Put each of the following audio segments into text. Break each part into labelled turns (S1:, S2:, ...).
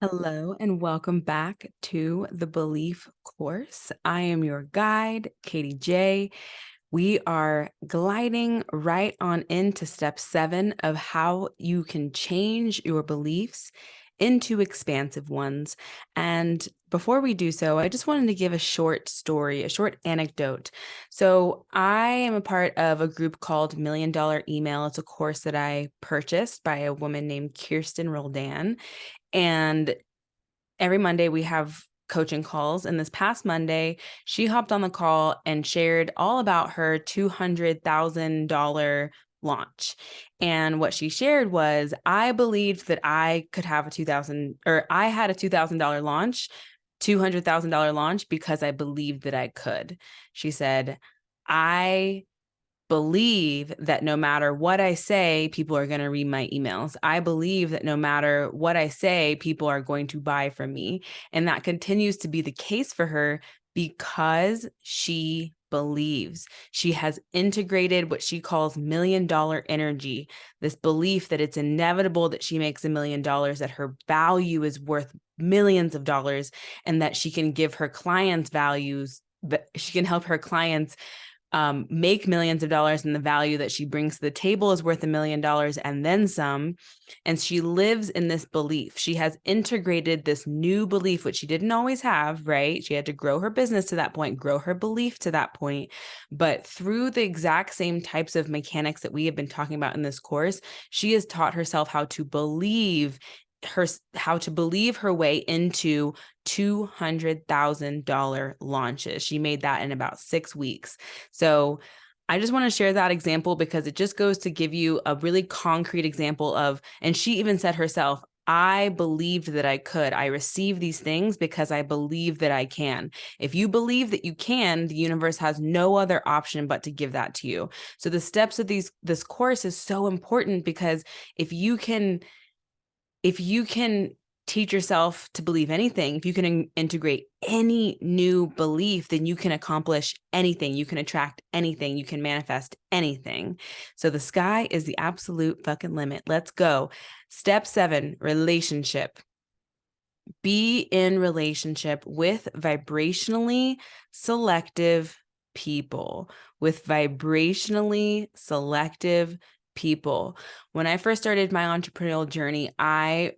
S1: Hello and welcome back to the Belief course. I am your guide, Katie J. We are gliding right on into step 7 of how you can change your beliefs into expansive ones. And before we do so, I just wanted to give a short story, a short anecdote. So I am a part of a group called Million Dollar Email. It's a course that I purchased by a woman named Kirsten Roldan. And every Monday we have coaching calls. And this past Monday, she hopped on the call and shared all about her $200,000 launch. And what she shared was, I believed that I could have I had a $2,000 launch, $200,000 launch because I believed that I could. She said, I believe that no matter what I say, people are going to read my emails. I believe that no matter what I say, people are going to buy from me. And that continues to be the case for her because she believes. She has integrated what she calls $1,000,000 energy, this belief that it's inevitable that she makes $1,000,000, that her value is worth millions of dollars, and that she can give her clients values, that she can help her clients make millions of dollars, and the value that she brings to the table is worth $1,000,000 and then some. And she lives in this belief. She has integrated this new belief, which she didn't always have, right? She had to grow her business to that point, grow her belief to that point. But through the exact same types of mechanics that we have been talking about in this course, she has taught herself how to believe her way into $200,000 launches. She made that in about 6 weeks. So I just want to share that example because it just goes to give you a really concrete example of, and she even said herself, I believed that I could. I received these things because I believe that I can. If you believe that you can, the universe has no other option but to give that to you. So the steps of this course is so important because if you can teach yourself to believe anything, if you can integrate any new belief, then you can accomplish anything. You can attract anything. You can manifest anything. So the sky is the absolute fucking limit. Let's go. Step 7, relationship. Be in relationship with vibrationally selective people, with vibrationally selective people. When I first started my entrepreneurial journey, I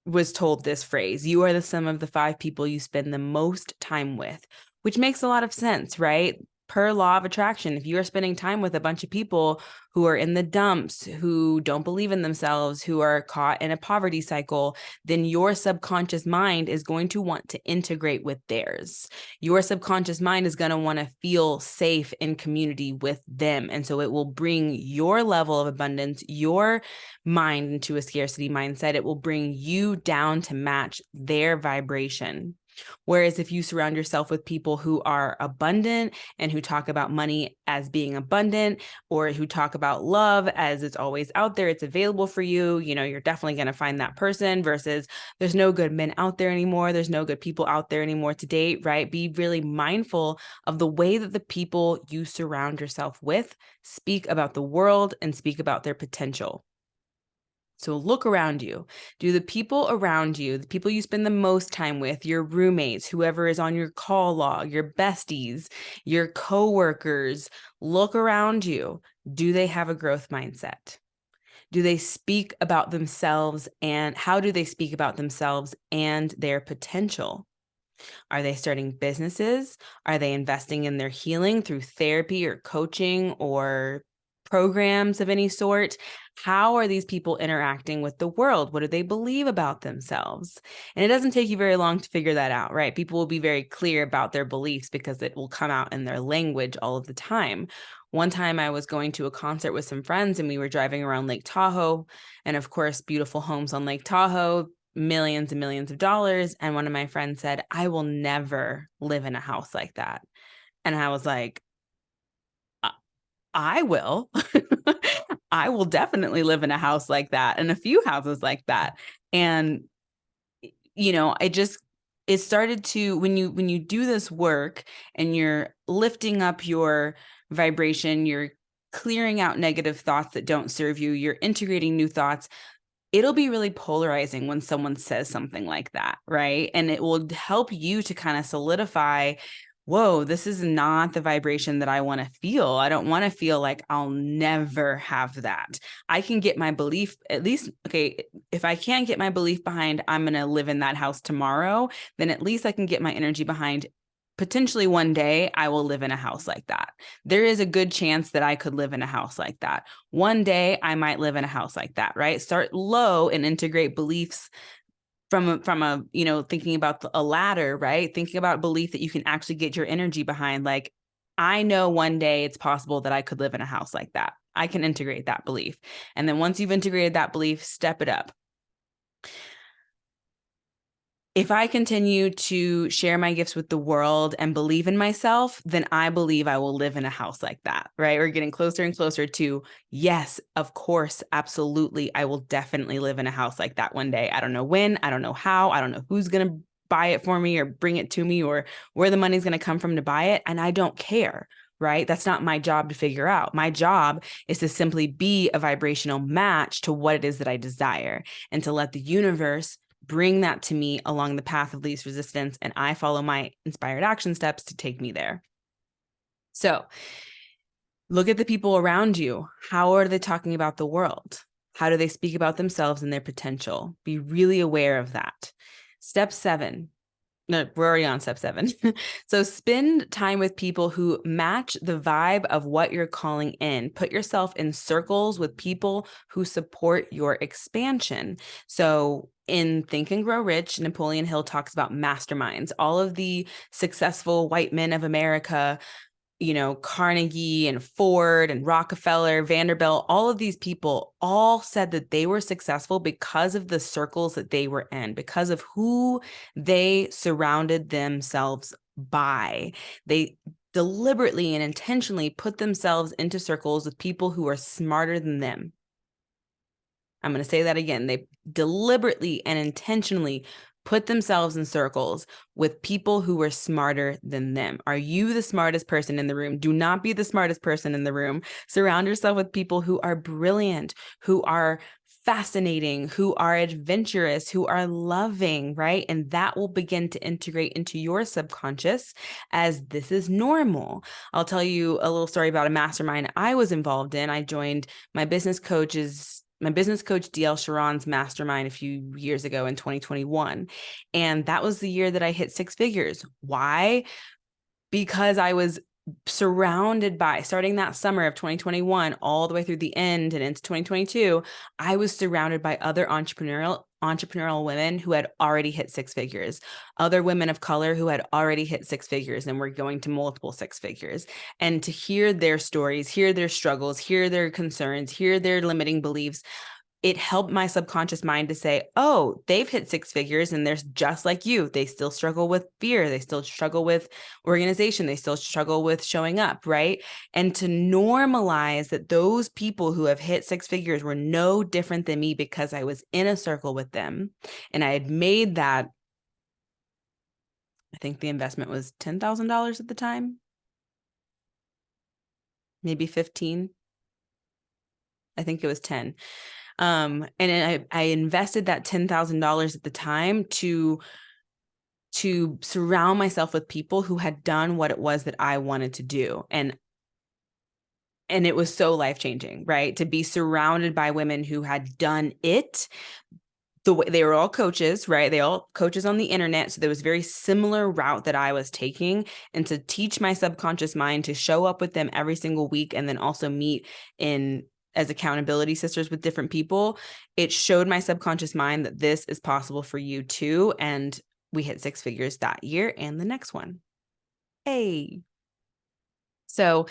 S1: was told this phrase: you are the sum of the 5 people you spend the most time with, which makes a lot of sense, right? Per law of attraction, if you are spending time with a bunch of people who are in the dumps, who don't believe in themselves, who are caught in a poverty cycle, then your subconscious mind is going to want to integrate with theirs. Your subconscious mind is going to want to feel safe in community with them. And so it will bring your level of abundance, your mind into a scarcity mindset. It will bring you down to match their vibration. Whereas if you surround yourself with people who are abundant and who talk about money as being abundant, or who talk about love as it's always out there, it's available for you, you're definitely going to find that person. Versus there's no good men out there anymore. There's no good people out there anymore to date, right? Be really mindful of the way that the people you surround yourself with speak about the world and speak about their potential. So look around you. Do the people around you, the people you spend the most time with, your roommates, whoever is on your call log, your besties, your coworkers, look around you. Do they have a growth mindset? Do they speak about themselves, and how do they speak about themselves and their potential? Are they starting businesses? Are they investing in their healing through therapy or coaching or programs of any sort? How are these people interacting with the world? What do they believe about themselves? And it doesn't take you very long to figure that out, right? People will be very clear about their beliefs because it will come out in their language all of the time. One time I was going to a concert with some friends and we were driving around Lake Tahoe. And of course, beautiful homes on Lake Tahoe, millions and millions of dollars. And one of my friends said, I will never live in a house like that. And I was like, I will. I will definitely live in a house like that and a few houses like that. And, it started to, when you do this work and you're lifting up your vibration, you're clearing out negative thoughts that don't serve you, you're integrating new thoughts, it'll be really polarizing when someone says something like that, right? And it will help you to kind of solidify, whoa, this is not the vibration that I want to feel. I don't want to feel like I'll never have that. I can get my belief, at least, okay, if I can't get my belief behind I'm going to live in that house tomorrow, then at least I can get my energy behind potentially one day I will live in a house like that. There is a good chance that I could live in a house like that. One day I might live in a house like that, right? Start low and integrate beliefs from a, thinking about a ladder, right? Thinking about belief that you can actually get your energy behind. Like, I know one day it's possible that I could live in a house like that. I can integrate that belief. And then once you've integrated that belief, step it up. If I continue to share my gifts with the world and believe in myself, then I believe I will live in a house like that, right? We're getting closer and closer to, yes, of course, absolutely. I will definitely live in a house like that one day. I don't know when, I don't know how, I don't know who's going to buy it for me or bring it to me or where the money's going to come from to buy it. And I don't care, right? That's not my job to figure out. My job is to simply be a vibrational match to what it is that I desire and to let the universe bring that to me along the path of least resistance, and I follow my inspired action steps to take me there. So look at the people around you. How are they talking about the world? How do they speak about themselves and their potential? Be really aware of that. Step 7. No, we're already on step 7. So spend time with people who match the vibe of what you're calling in. Put yourself in circles with people who support your expansion. So in Think and Grow Rich, Napoleon Hill talks about masterminds. All of the successful white men of America, Carnegie and Ford and Rockefeller, Vanderbilt, all of these people all said that they were successful because of the circles that they were in, because of who they surrounded themselves by. They deliberately and intentionally put themselves into circles with people who are smarter than them. I'm going to say that again. They deliberately and intentionally put themselves in circles with people who are smarter than them. Are you the smartest person in the room? Do not be the smartest person in the room. Surround yourself with people who are brilliant, who are fascinating, who are adventurous, who are loving, right? And that will begin to integrate into your subconscious as this is normal. I'll tell you a little story about a mastermind I was involved in. I joined my business coach DL Sharon's mastermind a few years ago in 2021. And that was the year that I hit 6 figures. Why? Because I was surrounded by, starting that summer of 2021 all the way through the end and into 2022, I was surrounded by other entrepreneurial women who had already hit 6 figures, other women of color who had already hit 6 figures and were going to multiple 6 figures. And to hear their stories, hear their struggles, hear their concerns, hear their limiting beliefs, it helped my subconscious mind to say, oh, they've hit 6 figures and they're just like you. They still struggle with fear. They still struggle with organization. They still struggle with showing up, right? And to normalize that those people who have hit 6 figures were no different than me because I was in a circle with them. And I had made that, I think the investment was $10,000 at the time, maybe 15. I think it was 10. And I invested that $10,000 at the time to surround myself with people who had done what it was that I wanted to do. And it was so life-changing, right? To be surrounded by women who had done it. They were all coaches, right? They all coaches on the internet. So there was a very similar route that I was taking, and to teach my subconscious mind to show up with them every single week and then also meet as accountability sisters with different people. It showed my subconscious mind that this is possible for you too. And we hit 6 figures that year and the next one. Hey. So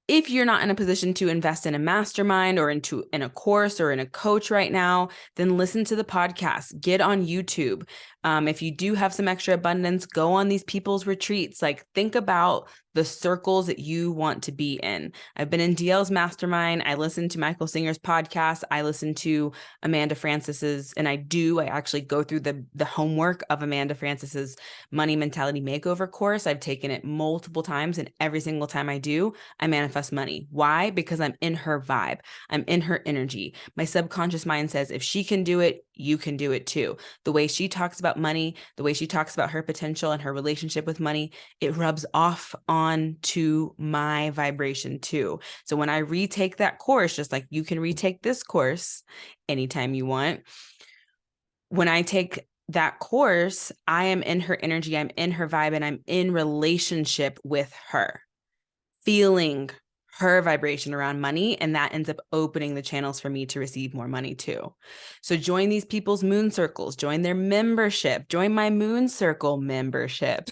S1: if you're not in a position to invest in a mastermind or in a course or in a coach right now, then listen to the podcast, get on YouTube. If you do have some extra abundance, go on these people's retreats. Like, think about the circles that you want to be in. I've been in DL's mastermind. I listen to Michael Singer's podcast. I listen to Amanda Francis's, and I actually go through the homework of Amanda Francis's Money Mentality Makeover course. I've taken it multiple times, and every single time I do, I manifest money. Why? Because I'm in her vibe. I'm in her energy. My subconscious mind says, if she can do it, you can do it too. The way she talks about money, the way she talks about her potential and her relationship with money, it rubs off on to my vibration too. So when I retake that course, just like you can retake this course anytime you want, when I take that course, I am in her energy, I'm in her vibe, and I'm in relationship with her, feeling her vibration around money, and that ends up opening the channels for me to receive more money too. So join these people's moon circles, join their membership, join my moon circle membership,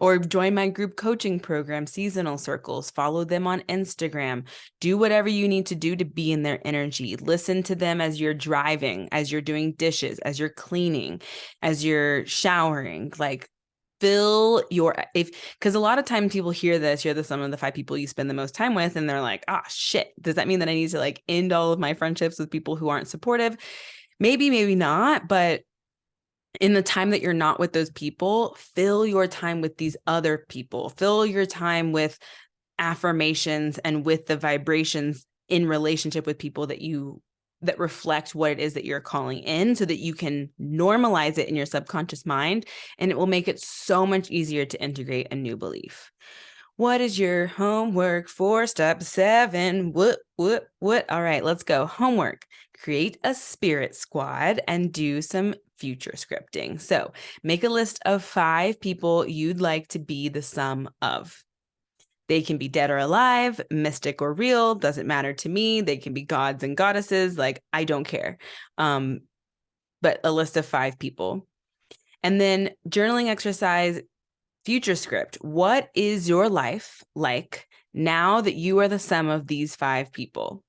S1: or join my group coaching program, seasonal circles, follow them on Instagram, do whatever you need to do to be in their energy. Listen to them as you're driving, as you're doing dishes, as you're cleaning, as you're showering, like fill your, because a lot of times people hear this, you're the sum of the 5 people you spend the most time with, and they're like, ah, shit, does that mean that I need to like end all of my friendships with people who aren't supportive? Maybe, maybe not, but in the time that you're not with those people, fill your time with these other people, fill your time with affirmations and with the vibrations in relationship with people that reflect what it is that you're calling in, so that you can normalize it in your subconscious mind, and it will make it so much easier to integrate a new belief. What is your homework for step 7? What? All right, let's go. Homework. Create a spirit squad and do some future scripting. So make a list of 5 people you'd like to be the sum of. They can be dead or alive, mystic or real, doesn't matter to me. They can be gods and goddesses, like I don't care. But a list of 5 people. And then journaling exercise, future script. What is your life like now that you are the sum of these 5 people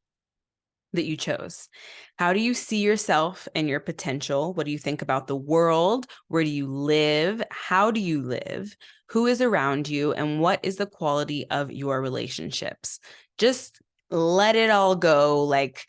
S1: that you chose? How do you see yourself and your potential? What do you think about the world? Where do you live? How do you live? Who is around you? And what is the quality of your relationships? Just let it all go. Like,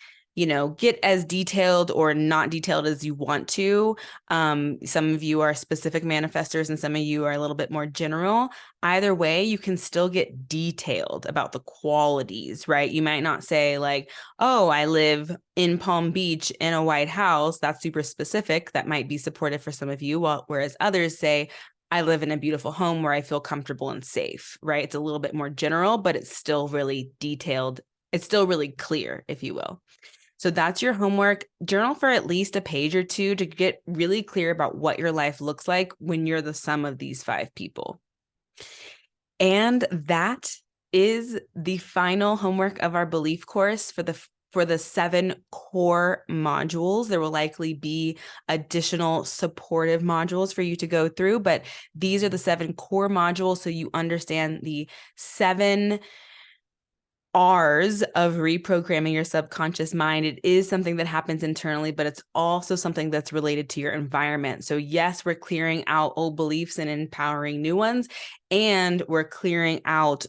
S1: get as detailed or not detailed as you want to. Some of you are specific manifestors and some of you are a little bit more general. Either way, you can still get detailed about the qualities, right? You might not say like, oh, I live in Palm Beach in a white house. That's super specific. That might be supportive for some of you, whereas others say, I live in a beautiful home where I feel comfortable and safe, right? It's a little bit more general, but it's still really detailed. It's still really clear, if you will. So that's your homework. Journal for at least a page or 2 to get really clear about what your life looks like when you're the sum of these 5 people. And that is the final homework of our belief course for the 7 core modules. There will likely be additional supportive modules for you to go through, but these are the 7 core modules so you understand the 7 R's of reprogramming your subconscious mind. It is something that happens internally, but it's also something that's related to your environment. So yes, we're clearing out old beliefs and empowering new ones, and we're clearing out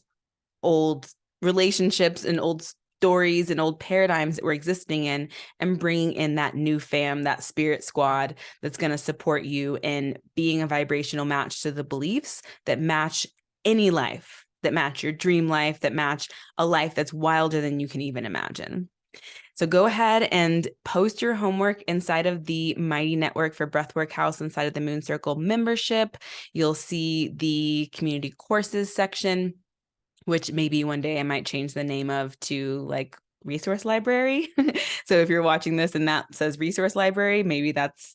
S1: old relationships and old stories and old paradigms that we're existing in, and bringing in that new fam, that spirit squad that's going to support you in being a vibrational match to the beliefs that match any life, that match your dream life, that match a life that's wilder than you can even imagine. So go ahead and post your homework inside of the Mighty Network for Breathwork House inside of the Moon Circle membership. You'll see the community courses section, which maybe one day I might change the name of to like resource library. So if you're watching this and that says resource library, maybe that's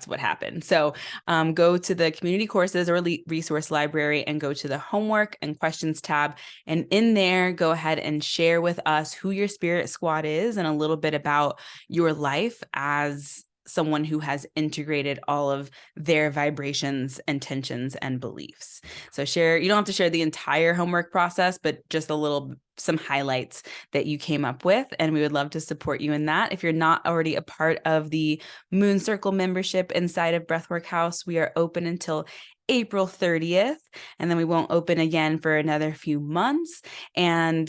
S1: what happened. So go to the community courses or resource library and go to the homework and questions tab. And in there, go ahead and share with us who your spirit squad is and a little bit about your life as someone who has integrated all of their vibrations, intentions, and beliefs. So share, you don't have to share the entire homework process, but just some highlights that you came up with. And we would love to support you in that. If you're not already a part of the Moon Circle membership inside of Breathwork House, we are open until April 30th, and then we won't open again for another few months. And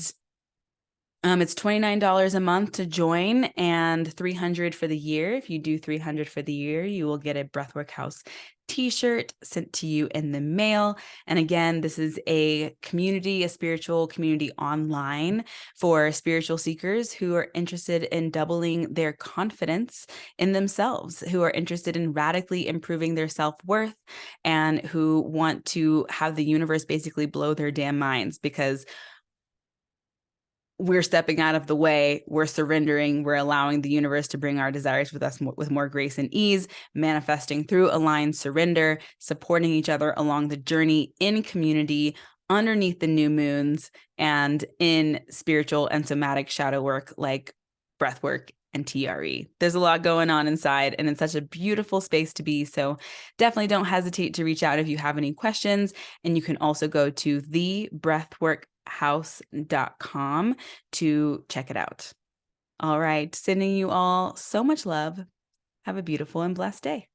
S1: it's $29 a month to join and $300 for the year. If you do $300 for the year, you will get a Breathwork House t-shirt sent to you in the mail. And again, this is a community, a spiritual community online for spiritual seekers who are interested in doubling their confidence in themselves, who are interested in radically improving their self-worth, and who want to have the universe basically blow their damn minds, because we're stepping out of the way, we're surrendering, we're allowing the universe to bring our desires with us with more grace and ease, manifesting through aligned surrender, supporting each other along the journey in community, underneath the new moons, and in spiritual and somatic shadow work like breath work and TRE. There's a lot going on inside, and it's such a beautiful space to be. So definitely don't hesitate to reach out if you have any questions. And you can also go to thebreathworkhouse.com to check it out. All right, sending you all so much love. Have a beautiful and blessed day.